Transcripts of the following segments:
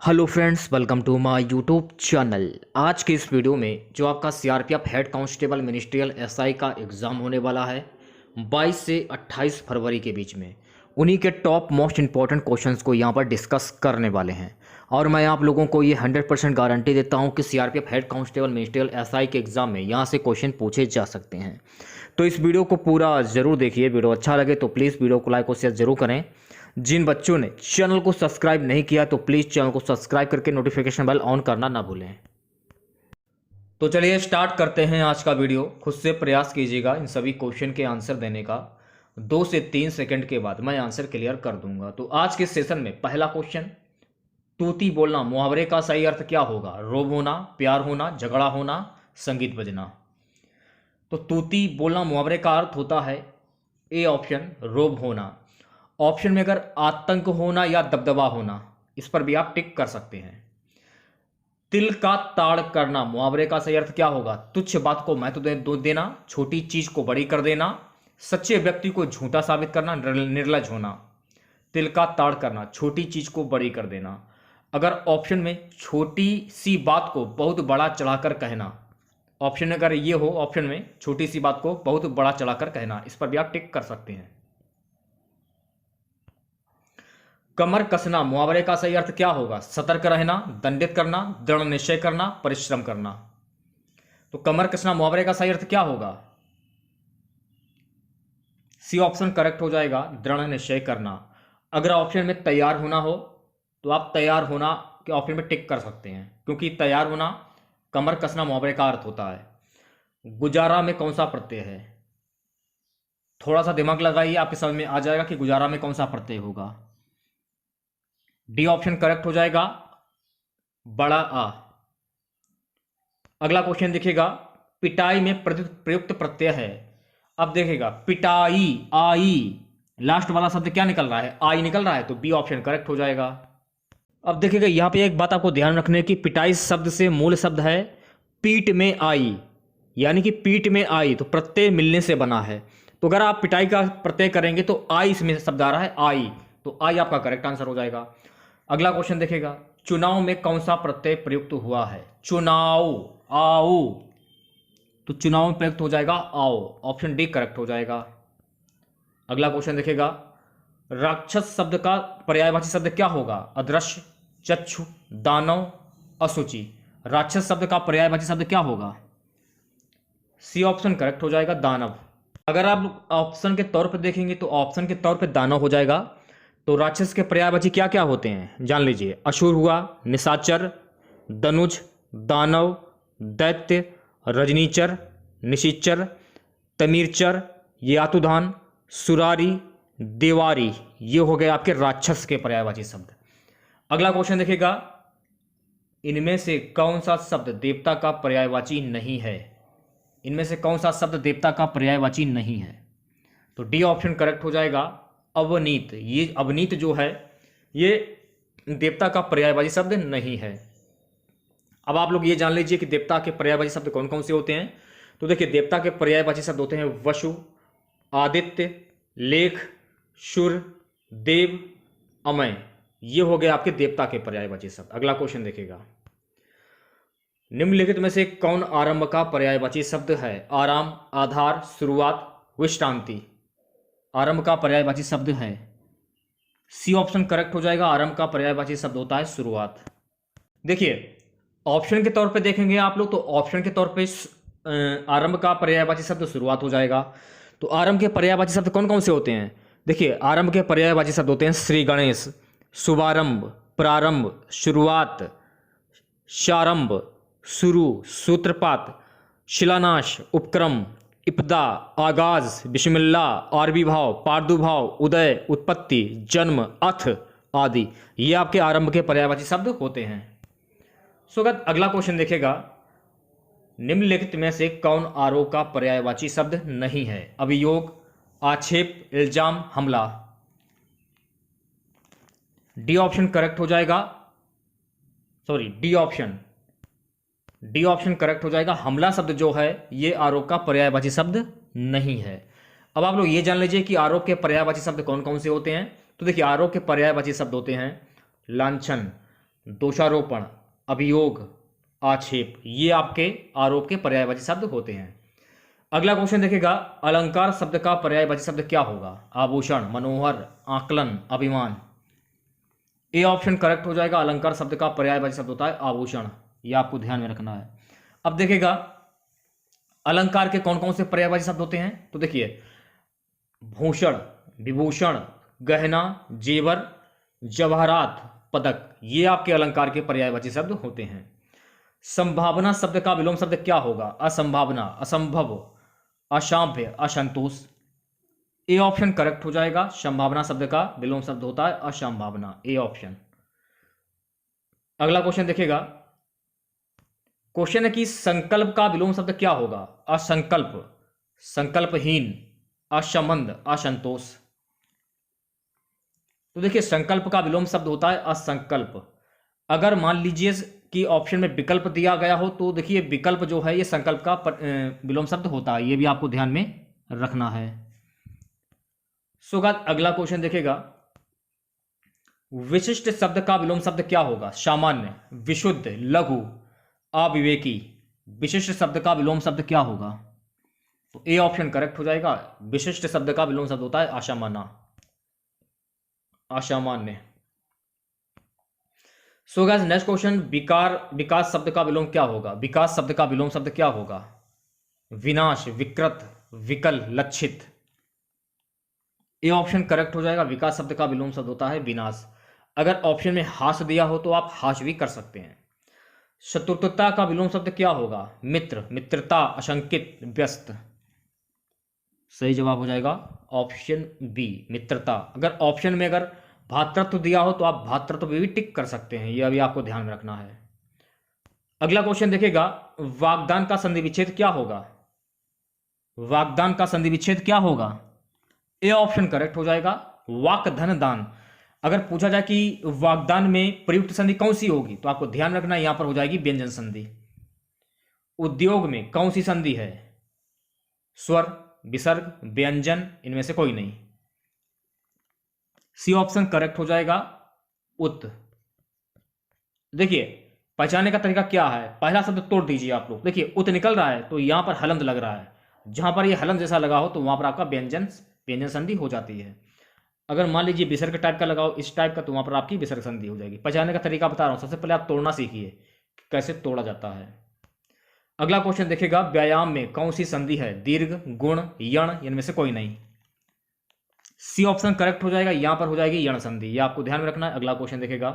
Hello friends, welcome to my YouTube channel. आज के इस वीडियो में जो आपका CRPF head constable ministerial SI का एग्ज़ाम होने वाला है 22 से 28 फरवरी के बीच में, उन्हीं के टॉप मोस्ट इंपॉर्टेंट क्वेश्चंस को यहाँ पर डिस्कस करने वाले हैं। और मैं आप लोगों को ये 100% गारंटी देता हूँ कि CRPF head constable ministerial SI के एग्ज़ाम में यहाँ से क्वेश्चन पूछे जा सकते हैं। तो इस वीडियो को पूरा ज़रूर देखिए। वीडियो अच्छा लगे तो प्लीज़ वीडियो को लाइक और शेयर ज़रूर करें। जिन बच्चों ने चैनल को सब्सक्राइब नहीं किया तो प्लीज़ चैनल को सब्सक्राइब करके नोटिफिकेशन बेल ऑन करना ना भूलें। तो चलिए स्टार्ट करते हैं आज का वीडियो। खुद से प्रयास कीजिएगा इन सभी क्वेश्चन के आंसर देने का। 2 से 3 सेकंड के बाद मैं आंसर क्लियर कर दूंगा। तो आज के सेशन में पहला क्वेश्चन, तूती बोलना मुहावरे का सही अर्थ क्या होगा? रोब होना, प्यार होना, झगड़ा होना, संगीत बजना। तो तूती बोलना मुहावरे का अर्थ होता है ए ऑप्शन, रोब होना। ऑप्शन में अगर आतंक होना या दबदबा होना, इस पर भी आप टिक कर सकते हैं। तिल का ताड़ करना मुहावरे का सही अर्थ क्या होगा? तुच्छ बात को महत्व देना, छोटी चीज को बड़ी कर देना, सच्चे व्यक्ति को झूठा साबित करना, निर्लज होना। तिल का ताड़ करना, छोटी चीज को बड़ी कर देना। अगर ऑप्शन में छोटी सी बात को बहुत बड़ा चढ़ाकर कहना, ऑप्शन अगर ये हो, ऑप्शन में छोटी सी बात को बहुत बड़ा चढ़ाकर कहना, इस पर भी आप टिक कर सकते हैं। कमर कसना मुहावरे का सही अर्थ क्या होगा? सतर्क रहना, दंडित करना, दृढ़ निश्चय करना, परिश्रम करना। तो कमर कसना मुहावरे का सही अर्थ क्या होगा? सी ऑप्शन करेक्ट हो जाएगा, दृढ़ निश्चय करना। अगर ऑप्शन में तैयार होना हो तो आप तैयार होना के ऑप्शन में टिक कर सकते हैं, क्योंकि तैयार होना कमर कसना मुहावरे का अर्थ होता है। गुजारा में कौन सा प्रत्यय है? थोड़ा सा दिमाग लगाइए, आपके समझ में आ जाएगा कि गुजारा में कौन सा प्रत्यय होगा। डी ऑप्शन करेक्ट हो जाएगा, बड़ा आ। अगला क्वेश्चन देखिएगा, पिटाई में प्रयुक्त प्रत्यय है। अब देखिएगा पिटाई, आई, लास्ट वाला शब्द क्या निकल रहा है? आई निकल रहा है, तो बी ऑप्शन करेक्ट हो जाएगा। अब देखिएगा यहां पे एक बात आपको ध्यान रखने की, पिटाई शब्द से मूल शब्द है पीठ में आई, यानी कि पीठ में आई, तो प्रत्यय मिलने से बना है। तो अगर आप पिटाई का प्रत्यय करेंगे तो आई इसमें शब्द आ रहा है, आई, तो आई आपका करेक्ट आंसर हो जाएगा। अगला क्वेश्चन देखिएगा, चुनाव में कौन सा प्रत्यय प्रयुक्त हुआ है? चुनाव, आओ, तो चुनाव में प्रयुक्त हो जाएगा आओ, ऑप्शन डी करेक्ट हो जाएगा। अगला क्वेश्चन देखिएगा, राक्षस शब्द का पर्यायवाची शब्द क्या होगा? अदृश्य, चक्षु, दानव, असुचि। राक्षस शब्द का पर्यायवाची शब्द क्या होगा? सी ऑप्शन करेक्ट हो जाएगा, दानव। अगर आप ऑप्शन के तौर पर देखेंगे तो ऑप्शन के तौर पर दानव हो जाएगा। तो राक्षस के पर्यायवाची क्या क्या होते हैं जान लीजिए। असुर हुआ, निशाचर, दनुज, दानव, दैत्य, रजनीचर, निशिचर, तमीरचर, यातुधान, सुरारी, देवारी, ये हो गए आपके राक्षस के पर्यायवाची शब्द। अगला क्वेश्चन देखिएगा, इनमें से कौन सा शब्द देवता का पर्यायवाची नहीं है? इनमें से कौन सा शब्द देवता का पर्यायवाची नहीं है? तो डी ऑप्शन करेक्ट हो जाएगा, अवनीत। ये अवनीत जो है ये देवता का पर्यायवाची शब्द नहीं है। अब आप लोग ये जान लीजिए कि देवता के पर्यायवाची शब्द कौन कौन से होते हैं। तो देखिए देवता के पर्यायवाची शब्द होते हैं वसु, आदित्य, लेख, शुर, देव, अमय। ये हो गए आपके देवता के पर्यायवाची शब्द। अगला क्वेश्चन देखिएगा, निम्नलिखित में से कौन आरंभ का पर्यायवाची शब्द है? आराम, आधार, शुरुआत, विश्रांति। आरंभ का पर्यायवाची शब्द है, सी ऑप्शन करेक्ट हो जाएगा, आरंभ का पर्यायवाची शब्द होता है शुरुआत। देखिए ऑप्शन के तौर पे देखेंगे आप लोग तो ऑप्शन के तौर पे आरंभ का पर्यायवाची शब्द शुरुआत हो जाएगा। तो आरंभ के पर्यायवाची शब्द कौन कौन से होते हैं? देखिए आरंभ के पर्यायवाची शब्द होते हैं श्री गणेश, शुभारंभ, प्रारंभ, शुरुआत, शारंभ, शुरू, सूत्रपात, शिलान्यास, उपक्रम, इब्दा, आगाज, बिस्मिल्लाह, आरंभिभाव, प्रादुर्भाव, उदय, उत्पत्ति, जन्म, अथ आदि, ये आपके आरंभ के पर्यायवाची शब्द होते हैं। अगला क्वेश्चन देखेगा, निम्नलिखित में से कौन आरोप का पर्यायवाची शब्द नहीं है? अभियोग, आक्षेप, इल्जाम, हमला। डी ऑप्शन करेक्ट हो जाएगा, सॉरी डी ऑप्शन करेक्ट हो जाएगा। हमला शब्द जो है ये आरोप का पर्यायवाची शब्द नहीं है। अब आप लोग ये जान लीजिए कि आरोप के पर्यायवाची शब्द कौन कौन से होते हैं। तो देखिए आरोप के पर्यायवाची शब्द होते हैं लांछन, दोषारोपण, अभियोग, आक्षेप, ये आपके आरोप के पर्यायवाची शब्द होते हैं। अगला क्वेश्चन देखिएगा, अलंकार शब्द का पर्यायवाची शब्द क्या होगा? आभूषण, मनोहर, आकलन, अभिमान। ए ऑप्शन करेक्ट हो जाएगा। अलंकार शब्द का पर्यायवाची शब्द होता है आभूषण, ये आपको ध्यान में रखना है। अब देखिएगा अलंकार के कौन कौन से पर्यायवाची शब्द होते हैं, तो देखिए भूषण, विभूषण, गहना, जेवर, जवाहरात, पदक, ये आपके अलंकार के पर्यायवाची शब्द होते हैं। संभावना शब्द का विलोम शब्द क्या होगा? असंभावना, असंभव, अशांभ्य, असंतोष। ए ऑप्शन करेक्ट हो जाएगा। संभावना शब्द का विलोम शब्द होता है असंभावना, ए ऑप्शन। अगला क्वेश्चन देखिएगा, क्वेश्चन है कि संकल्प का विलोम शब्द क्या होगा? असंकल्प, संकल्पहीन, असंबंध, असंतोष। तो देखिए संकल्प का विलोम शब्द होता है असंकल्प। अगर मान लीजिए कि ऑप्शन में विकल्प दिया गया हो तो देखिए विकल्प जो है ये संकल्प का विलोम शब्द होता है, ये भी आपको ध्यान में रखना है। सो गाइस अगला क्वेश्चन देखिएगा, विशिष्ट शब्द का विलोम शब्द क्या होगा? सामान्य, विशुद्ध, लघु, अविवेकी। विशिष्ट शब्द का विलोम शब्द क्या होगा? तो ए ऑप्शन करेक्ट हो जाएगा। विशिष्ट शब्द का विलोम शब्द होता है असामान्य, असामान्य। सो गाइस नेक्स्ट क्वेश्चन, विकास शब्द का विलोम क्या होगा? विकास शब्द का विलोम शब्द क्या होगा? विनाश, विकृत, विकल, लक्षित। ये ऑप्शन करेक्ट हो जाएगा। विकास शब्द का विलोम शब्द होता है विनाश। अगर ऑप्शन में हास दिया हो तो आप हास भी कर सकते हैं। शत्रुता का विलोम शब्द क्या होगा? मित्र, मित्रता, आशंकित, व्यस्त। सही जवाब हो जाएगा ऑप्शन बी, मित्रता। अगर ऑप्शन में अगर भातृत्व दिया हो तो आप भातृत्व भी टिक कर सकते हैं, यह भी आपको ध्यान में रखना है। अगला क्वेश्चन देखिएगा, वाग्दान का संधि विच्छेद क्या होगा? वाग्दान का संधि विच्छेद क्या होगा? ए ऑप्शन करेक्ट हो जाएगा। वाक धन दान। अगर पूछा जाए कि वाग्दान में प्रयुक्त संधि कौन सी होगी तो आपको ध्यान रखना यहां पर हो जाएगी व्यंजन संधि। उद्योग में कौन सी संधि है? स्वर, विसर्ग, व्यंजन, इनमें से कोई नहीं। सी ऑप्शन करेक्ट हो जाएगा, उत। देखिए पहचानने का तरीका क्या है, पहला शब्द तोड़ दीजिए आप लोग। देखिए उत निकल रहा है तो यहां पर हलंत लग रहा है, जहां पर यह हलंत जैसा लगा हो तो वहां पर आपका व्यंजन संधि हो जाती है। अगर मान लीजिए विसर्ग टाइप का लगाओ, इस टाइप का, तो वहां पर आपकी विसर्ग संधि हो जाएगी। पहचानने का तरीका बता रहा हूं, सबसे पहले आप तोड़ना सीखिए कैसे तोड़ा जाता है। अगला क्वेश्चन देखिएगा, व्यायाम में कौन सी संधि है? दीर्घ, गुण, यण, इनमें से कोई नहीं। सी ऑप्शन करेक्ट हो जाएगा। यहां पर हो जाएगी यण संधि, यह आपको ध्यान में रखना है। अगला क्वेश्चन देखेगा,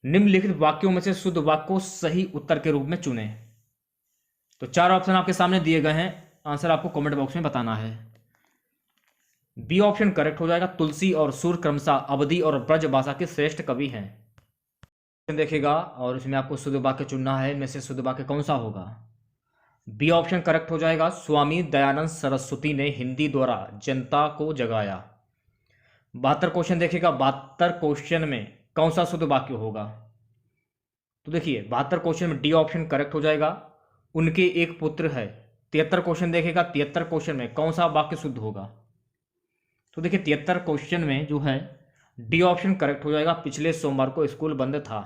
निम्नलिखित वाक्यों में से शुद्ध वाक्य को सही उत्तर के रूप में चुने। तो चार ऑप्शन आपके सामने दिए गए हैं, आंसर आपको कमेंट बॉक्स में बताना है। बी ऑप्शन करेक्ट हो जाएगा। तुलसी और सूर क्रमशः अवधी और ब्रज भाषा के श्रेष्ठ कवि हैं। देखिएगा और इसमें आपको शुद्ध वाक्य चुनना है, इनमें से शुद्ध वाक्य कौन सा होगा? बी ऑप्शन करेक्ट हो जाएगा। स्वामी दयानंद सरस्वती ने हिंदी द्वारा जनता को जगाया। 72 क्वेश्चन देखिएगा, 72 क्वेश्चन में कौन सा शुद्ध वाक्य होगा? तो देखिए 72 क्वेश्चन में डी ऑप्शन करेक्ट हो जाएगा। उनके एक पुत्र है। 73 क्वेश्चन देखेगा, 73 क्वेश्चन में कौन सा वाक्य शुद्ध होगा? तो देखिए 73 क्वेश्चन में जो है डी ऑप्शन करेक्ट हो जाएगा। पिछले सोमवार को स्कूल बंद था।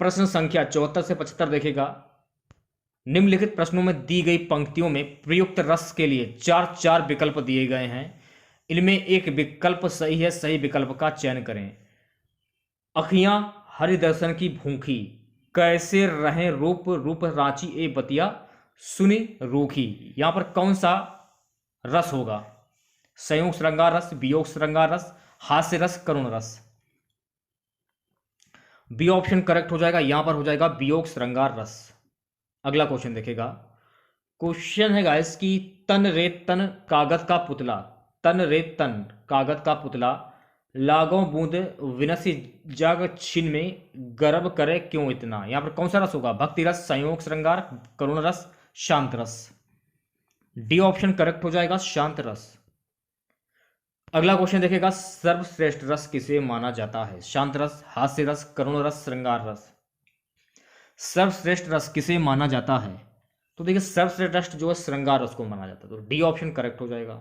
प्रश्न संख्या 74 से 75 देखेगा, निम्नलिखित प्रश्नों में दी गई पंक्तियों में प्रयुक्त रस के लिए चार चार विकल्प दिए गए हैं। इनमें एक विकल्प सही है, सही विकल्प का चयन करें। अखियां हरिदर्शन की भूखी, कैसे रहें रूप रूप रांची ए बतिया, सुनी रूखी। यहां पर कौन सा रस होगा? संयोग श्रृंगार रस, वियोग श्रृंगार रस, हास्य रस, करुण रस। बी ऑप्शन करेक्ट हो जाएगा। यहां पर हो जाएगा वियोग श्रृंगार रस। अगला क्वेश्चन देखेगा, क्वेश्चन है गाइस कि तन रे तन कागज का पुतला, तन रे तन कागज का पुतला, लागों बूंद विनसी जग छिन में गर्व करे क्यों इतना। यहां पर कौन सा रस होगा? भक्ति रस, संयोग श्रृंगार, करुण रस, शांत रस। डी ऑप्शन करेक्ट हो जाएगा, शांत रस। अगला क्वेश्चन देखेगा, सर्वश्रेष्ठ रस किसे माना जाता है? शांत रस, हास्य रस, करुण रस, श्रृंगार रस। सर्वश्रेष्ठ रस किसे माना जाता है? तो देखिए सर्वश्रेष्ठ रस जो है श्रृंगार रस को माना जाता है, तो डी ऑप्शन करेक्ट हो जाएगा।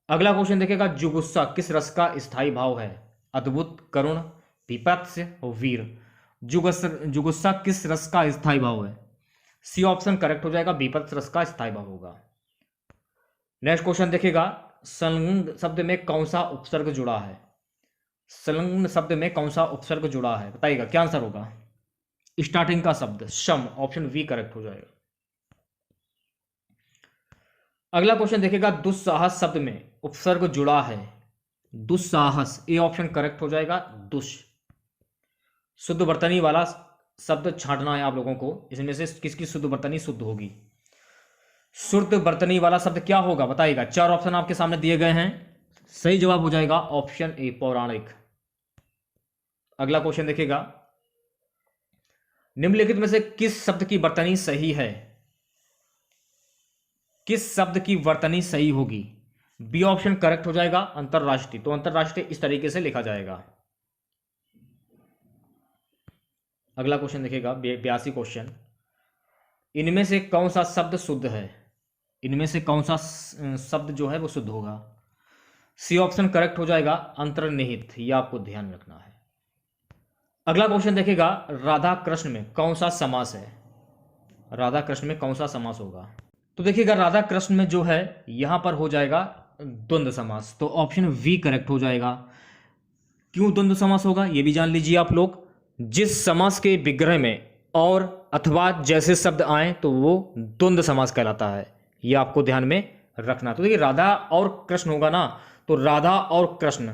अगला क्वेश्चन देखेगा, जुगुस्सा किस रस का स्थायी भाव है? अद्भुत, करुण, बीभत्स और वीर। जुगुस्सा किस रस का स्थायी भाव है? सी ऑप्शन करेक्ट हो जाएगा, बीभत्स रस का स्थायी भाव होगा। नेक्स्ट क्वेश्चन देखिएगा, संलग्न शब्द में कौन सा उपसर्ग जुड़ा है? संलग्न शब्द में कौन सा उपसर्ग जुड़ा है बताइएगा, क्या आंसर होगा? स्टार्टिंग का शब्द शम, ऑप्शन वी करेक्ट हो जाएगा। अगला क्वेश्चन देखिएगा, दुस्साहस शब्द में उपसर्ग जुड़ा है। दुस्साहस, ए ऑप्शन करेक्ट हो जाएगा, दुष। शुद्ध वर्तनी वाला शब्द छांटना है आप लोगों को, इसमें से किसकी शुद्ध वर्तनी शुद्ध होगी? शुद्ध वर्तनी वाला शब्द क्या होगा बताइएगा। चार ऑप्शन आपके सामने दिए गए हैं, सही जवाब हो जाएगा ऑप्शन ए, पौराणिक। अगला क्वेश्चन देखिएगा, निम्नलिखित में से किस शब्द की वर्तनी सही है? किस शब्द की वर्तनी सही होगी? बी ऑप्शन करेक्ट हो जाएगा, अंतरराष्ट्रीय। तो अंतरराष्ट्रीय इस तरीके से लिखा जाएगा। अगला क्वेश्चन देखिएगा, 82 क्वेश्चन, इनमें से कौन सा शब्द शुद्ध है? इनमें से कौन सा शब्द जो है वो शुद्ध होगा? सी ऑप्शन करेक्ट हो जाएगा, अंतर्निहित। ये आपको ध्यान रखना है। अगला क्वेश्चन देखिएगा, राधा कृष्ण में कौन सा समास है? राधा कृष्ण में कौन सा समास होगा? तो देखिएगा, राधा कृष्ण में जो है यहां पर हो जाएगा द्वंद्व समास। तो ऑप्शन वी करेक्ट हो जाएगा। क्यों द्वंद्व समास होगा ये भी जान लीजिए आप लोग। जिस समास के विग्रह में और अथवा जैसे शब्द आए तो वो द्वंद्व समास कहलाता है, ये आपको ध्यान में रखना। तो देखिए, राधा और कृष्ण होगा ना, तो राधा और कृष्ण,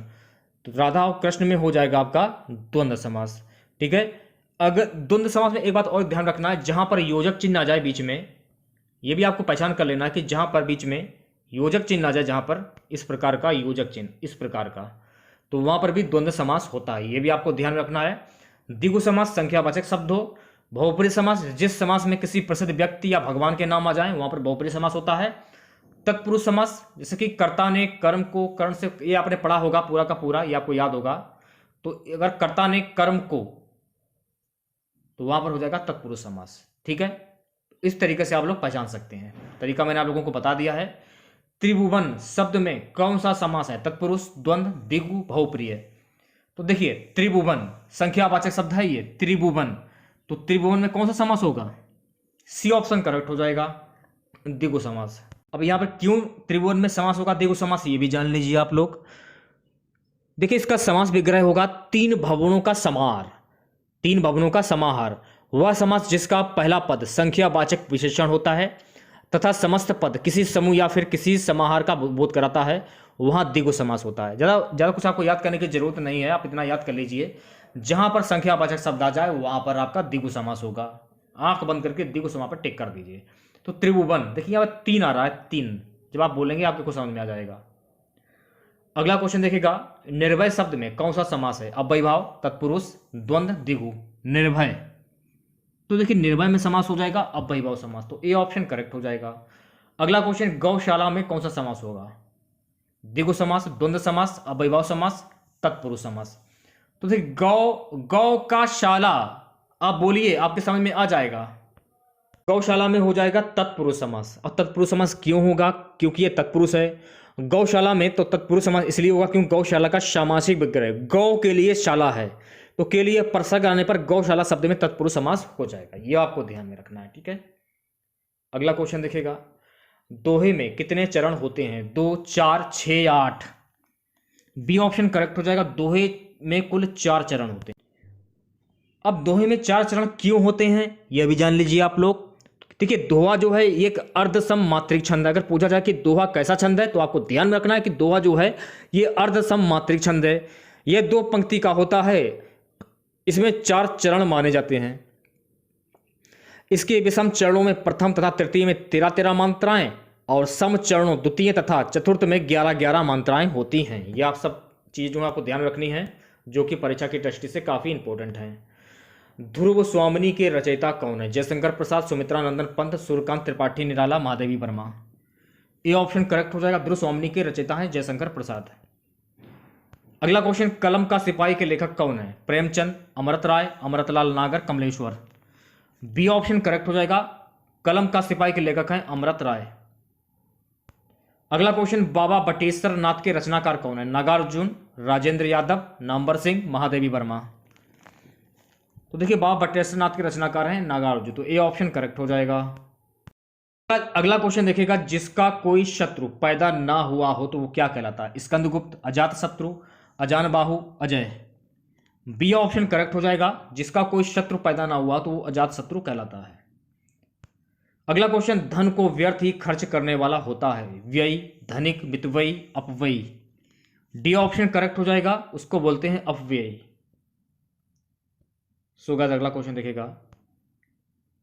तो राधा और कृष्ण में हो जाएगा आपका द्वंद्व समास। ठीक है, अगर द्वंद्व समास में एक बात और ध्यान रखना है, जहां पर योजक चिन्ह आ जाए बीच में, ये भी आपको पहचान कर लेना है कि जहां पर बीच में योजक चिन्ह आ जाए, जहां पर इस प्रकार का योजक चिन्ह, इस प्रकार का, तो वहां पर भी द्वंद्व समास होता है, ये भी आपको ध्यान रखना है। द्विगु समास संख्यावाचक शब्द हो। बहुप्रिय समास, जिस समास में किसी प्रसिद्ध व्यक्ति या भगवान के नाम आ जाए वहां पर बहुप्रिय समास होता है। तत्पुरुष समास, जैसे कि कर्ता ने कर्म को कर्ण से, ये आपने पढ़ा होगा पूरा का पूरा, ये आपको याद होगा। तो अगर कर्ता ने कर्म को, तो वहां पर हो जाएगा तत्पुरुष समास। ठीक है, इस तरीके से आप लोग पहचान सकते हैं। तरीका मैंने आप लोगों को बता दिया है। त्रिभुवन शब्द में कौन सा समास है? तत्पुरुष, द्वंद्व, द्विगु, बहुप्रिय। तो देखिए, त्रिभुवन संख्यावाचक शब्द है ये, त्रिभुवन। तो त्रिभुवन में कौन सा समास होगा? सी ऑप्शन करेक्ट हो जाएगा, द्विगु समास। अब यहां पर क्यों त्रिभुवन में समास होगा द्विगु समास, ये भी जान लीजिए आप लोग। देखिए, इसका समास विग्रह होगा तीन भवनों का समाहार। तीन भवनों का समाहार, वह समास जिसका पहला पद संख्यावाचक विशेषण होता है तथा समस्त पद किसी समूह या फिर किसी समाहार का बोध कराता है, वहां द्विगु समास होता है। ज़्यादा कुछ आपको याद करने की जरूरत नहीं है, आप इतना याद कर लीजिए, जहां पर संख्यावाचक शब्द आ जाए वहां पर आपका द्विगु समास होगा। आंख बंद करके द्विगु समास पर टिक कर दीजिए। तो त्रिभुवन, देखिए यहाँ पर तीन आ रहा है, तीन, जब आप बोलेंगे आपको कुछ समझ में आ जाएगा। अगला क्वेश्चन देखिएगा, निर्भय शब्द में कौन सा समास है? अव्ययीभाव, तत्पुरुष, द्वंद्व, द्विगु। निर्भय, तो देखिए निर्भय में समास हो जाएगा अव्ययीभाव समास, तो ए ऑप्शन करेक्ट हो जाएगा। अगला क्वेश्चन, गौशाला में कौन सा समास होगा? द्विगु समास, द्वंद्व समास, अव्ययीभाव समास, तत्पुरुष समास। तो देखिए, गौ का शाला, आप बोलिए, आपके समझ में आ जाएगा। गौशाला में हो जाएगा तत्पुरुष समास। और तत्पुरुष समास क्यों होगा? क्योंकि ये तत्पुरुष है। गौशाला में तो तत्पुरुष समास इसलिए होगा क्योंकि गौशाला का सामासिक विग्रह, गौ के लिए शाला है, तो के लिए परसर्ग आने पर गौशाला शब्द में तत्पुरुष समास हो जाएगा। यह आपको ध्यान में रखना है। ठीक है, अगला क्वेश्चन देखिएगा, दोहे में कितने चरण होते हैं? 2, 4, 6, 8। बी ऑप्शन करेक्ट हो जाएगा, दोहे में कुल 4 चरण होते हैं। अब दोहे में 4 चरण क्यों होते हैं यह भी जान लीजिए आप लोग। देखिए, दोहा जो है एक अर्धसम मात्रिक छंद है। अगर पूछा जाए कि दोहा कैसा छंद है, तो आपको ध्यान में रखना है कि दोहा जो है ये अर्धसम मात्रिक छंद है। यह 2 पंक्ति का होता है, इसमें 4 चरण माने जाते हैं। इसके विषम चरणों में प्रथम तथा तृतीय में 13-13 मात्राएं और सम चरणों द्वितीय तथा चतुर्थ में 11-11 मात्राएं होती हैं। ये आप सब चीज़ों में आपको ध्यान रखनी है, जो कि परीक्षा की दृष्टि से काफ़ी इंपॉर्टेंट है। ध्रुव स्वामिनी के रचयिता कौन है? Jaishankar Prasad, Sumitra Nandan Pant, Suryakant Tripathi, Nirala, Mahadevi Verma. A option correct हो जाएगा, ध्रुव स्वामिनी के रचयिता हैं जयशंकर प्रसाद। अगला क्वेश्चन, कलम का सिपाही के लेखक कौन है? प्रेमचंद, अमृत राय, अमृतलाल नागर, कमलेश्वर। बी ऑप्शन करेक्ट हो जाएगा, कलम का सिपाही के लेखक हैं अमृत राय। अगला क्वेश्चन, बाबा बटेश्वर नाथ के रचनाकार कौन है? नागार्जुन, राजेंद्र यादव, नामवर सिंह, महादेवी वर्मा। तो देखिए बाबा बटेश्वर नाथ के रचनाकार हैं नागार्जुन, तो ए ऑप्शन करेक्ट हो जाएगा। अगला क्वेश्चन देखिएगा, जिसका कोई शत्रु पैदा ना हुआ हो तो वो क्या कहलाता है? स्कंदगुप्त, अजात शत्रु, अजानबाहु, अजय। बी ऑप्शन करेक्ट हो जाएगा। जिसका कोई शत्रु पैदा ना हुआ तो वो अजात शत्रु कहलाता है। अगला क्वेश्चन, धन को व्यर्थ ही खर्च करने वाला होता है? व्ययी, धनिक, मितव्ययी, अपव्ययी। डी ऑप्शन करेक्ट हो जाएगा, उसको बोलते हैं अपव्ययी। सो गाइस अगला क्वेश्चन देखिएगा,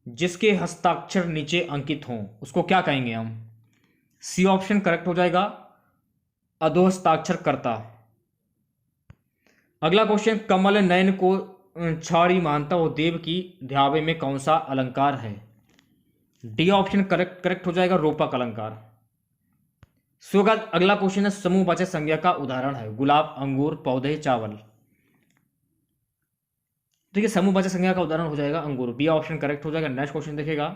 जिसके हस्ताक्षर नीचे अंकित हों उसको क्या कहेंगे हम? सी ऑप्शन करेक्ट हो जाएगा, अधोहस्ताक्षरकर्ता। अगला क्वेश्चन, कमल नयन को छाड़ी मानता वो देव की ध्यावे में कौन सा अलंकार है? डी ऑप्शन करेक्ट हो जाएगा, रूपक अलंकार। सो गाइस अगला क्वेश्चन है, समूहवाचक संज्ञा का उदाहरण है? गुलाब, अंगूर, पौधे, चावल। देखिए समूहवाचक संज्ञा का उदाहरण हो जाएगा अंगूर। बी ऑप्शन करेक्ट हो जाएगा। नेक्स्ट क्वेश्चन देखिएगा,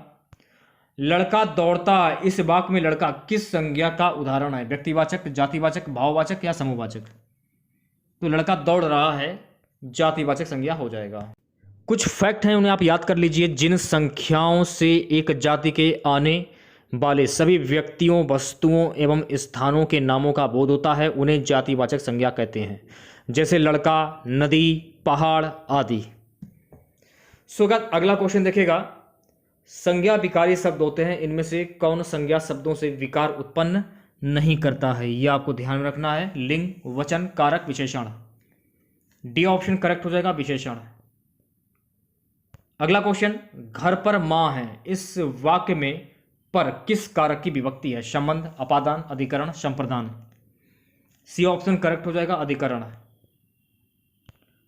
लड़का दौड़ता है, इस वाक्य में लड़का किस संज्ञा का उदाहरण है? व्यक्तिवाचक, जातिवाचक, भाववाचक या समूहवाचक? तो लड़का दौड़ रहा है, जातिवाचक संज्ञा हो जाएगा। कुछ फैक्ट हैं उन्हें आप याद कर लीजिए। जिन संख्याओं से एक जाति के आने वाले सभी व्यक्तियों, वस्तुओं एवं स्थानों के नामों का बोध होता है उन्हें जातिवाचक संज्ञा कहते हैं, जैसे लड़का, नदी, पहाड़ आदि। सो गाइस अगला क्वेश्चन देखिएगा, संज्ञा विकारी शब्द होते हैं, इनमें से कौन संज्ञा शब्दों से विकार उत्पन्न नहीं करता है? यह आपको ध्यान में रखना है। लिंग, वचन, कारक, विशेषण। डी ऑप्शन करेक्ट हो जाएगा, विशेषण। अगला क्वेश्चन, घर पर मां है, इस वाक्य में पर किस कारक की विभक्ति है? संबंध, अपादान, अधिकरण, संप्रदान। सी ऑप्शन करेक्ट हो जाएगा, अधिकरण।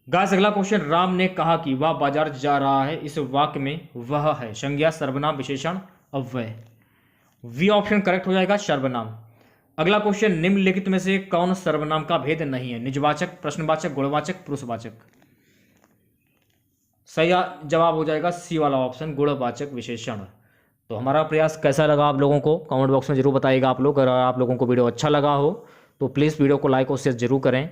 गाइस अगला क्वेश्चन, राम ने कहा कि वह बाजार जा रहा है, इस वाक्य में वह है संज्ञा, सर्वनाम, विशेषण, अव्यय। वी ऑप्शन करेक्ट हो जाएगा, सर्वनाम। अगला क्वेश्चन, निम्नलिखित में से कौन सर्वनाम का भेद नहीं है? निजवाचक, प्रश्नवाचक, गुणवाचक, पुरुषवाचक। सही जवाब हो जाएगा सी वाला ऑप्शन, गुणवाचक विशेषण। तो हमारा प्रयास कैसा लगा आप लोगों को कमेंट बॉक्स में जरूर बताइएगा आप लोग। अगर आप लोगों को वीडियो अच्छा लगा हो तो प्लीज़ वीडियो को लाइक और शेयर जरूर करें।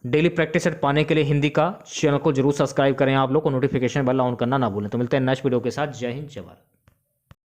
डेली प्रैक्टिस सेट पाने के लिए हिंदी का चैनल को जरूर सब्सक्राइब करें आप लोग को, नोटिफिकेशन बेल ऑन करना ना भूलें। तो मिलते हैं नेक्स्ट वीडियो के साथ। जय हिंद, जय भारत।